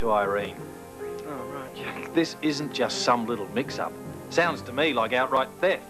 to Irene. Oh, right, Jack. This isn't just some little mix-up. Sounds to me like outright theft.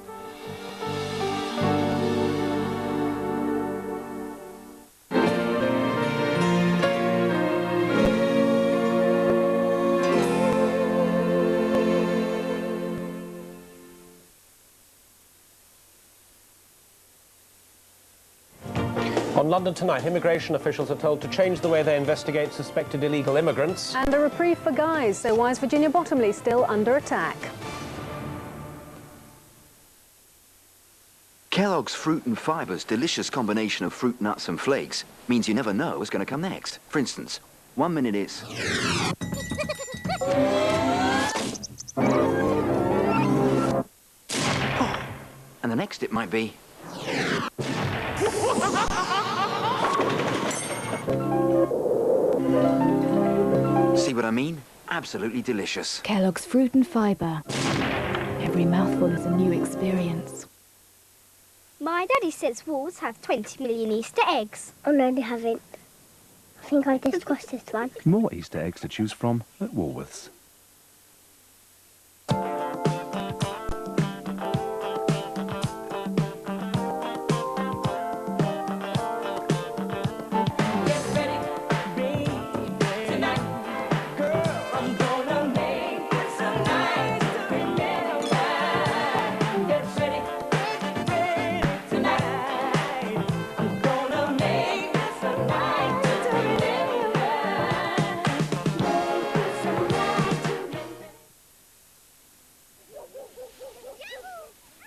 On London Tonight, immigration officials are told to change the way they investigate suspected illegal immigrants. And a reprieve for guys, so why is Virginia Bottomley still under attack? Kellogg's Fruit and Fibre's delicious combination of fruit, nuts and flakes means you never know what's going to come next. For instance, 1 minute it's... and the next it might be... See what I mean? Absolutely delicious. Kellogg's Fruit and Fibre. Every mouthful is a new experience. My daddy says wolves have 20 million Easter eggs. Oh no, they haven't. I think I discussed this one. More Easter eggs to choose from at Woolworths.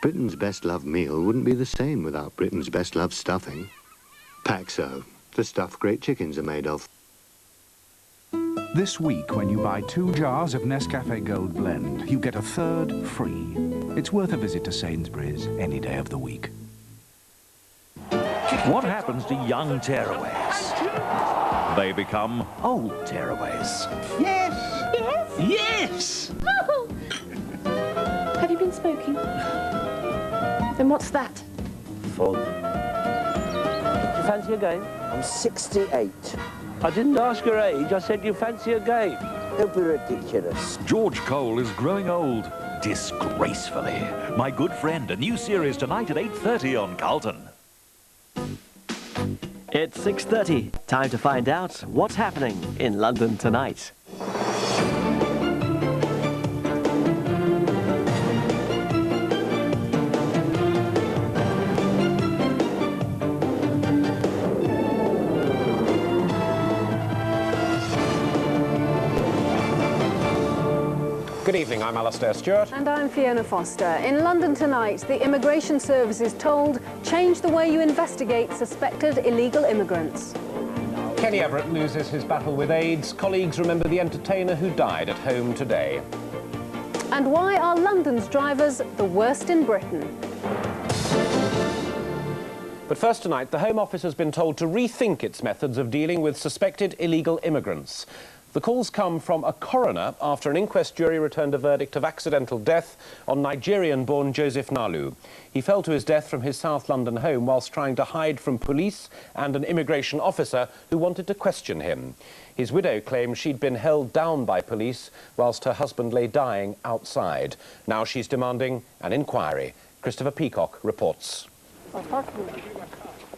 Britain's best loved meal wouldn't be the same without Britain's best loved stuffing. Paxo, the stuff great chickens are made of. This week, when you buy 2 jars of Nescafe Gold Blend, you get a third free. It's worth a visit to Sainsbury's any day of the week. What happens to young tearaways? They become old tearaways. Yes! Yes? Yes! Oh. Have you been smoking? Then what's that? Fog. Do you fancy a game? I'm 68. I didn't ask your age, I said you fancy a game. Don't be ridiculous. George Cole is growing old disgracefully. My Good Friend, a new series tonight at 8:30 on Carlton. It's 6:30. Time to find out what's happening in London tonight. Good evening, I'm Alastair Stewart. And I'm Fiona Foster. In London tonight, the Immigration Service is told, change the way you investigate suspected illegal immigrants. Kenny Everett loses his battle with AIDS. Colleagues remember the entertainer who died at home today. And why are London's drivers the worst in Britain? But first tonight, the Home Office has been told to rethink its methods of dealing with suspected illegal immigrants. The calls come from a coroner after an inquest jury returned a verdict of accidental death on Nigerian-born Joseph Nalu. He fell to his death from his South London home whilst trying to hide from police and an immigration officer who wanted to question him. His widow claims she'd been held down by police whilst her husband lay dying outside. Now she's demanding an inquiry. Christopher Peacock reports.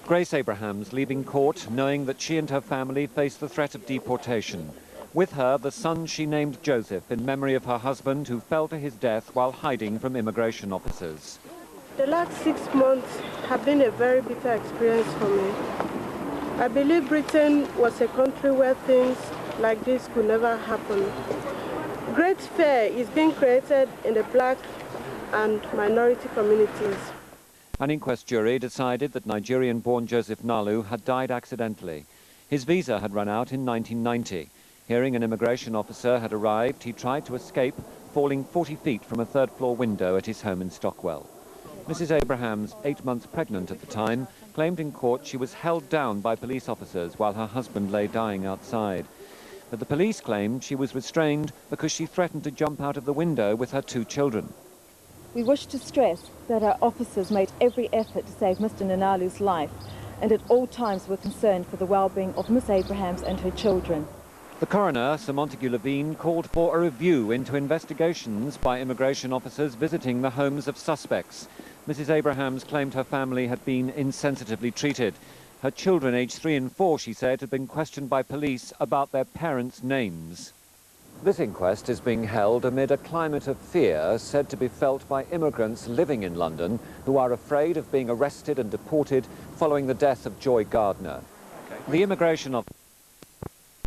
Grace Abraham's leaving court knowing that she and her family face the threat of deportation. With her, the son she named Joseph in memory of her husband who fell to his death while hiding from immigration officers. The last 6 months have been a very bitter experience for me. I believe Britain was a country where things like this could never happen. Great fear is being created in the black and minority communities. An inquest jury decided that Nigerian-born Joseph Nalu had died accidentally. His visa had run out in 1990. Hearing an immigration officer had arrived, he tried to escape, falling 40 feet from a third-floor window at his home in Stockwell. Mrs. Abrahams, 8 months pregnant at the time, claimed in court she was held down by police officers while her husband lay dying outside. But the police claimed she was restrained because she threatened to jump out of the window with her 2 children. We wish to stress that our officers made every effort to save Mr. Nanalu's life and at all times were concerned for the well-being of Miss Abrahams and her children. The coroner, Sir Montague Levine, called for a review into investigations by immigration officers visiting the homes of suspects. Mrs. Abrahams claimed her family had been insensitively treated. Her children, aged 3 and 4, she said, had been questioned by police about their parents' names. This inquest is being held amid a climate of fear said to be felt by immigrants living in London who are afraid of being arrested and deported following the death of Joy Gardner. The immigration officer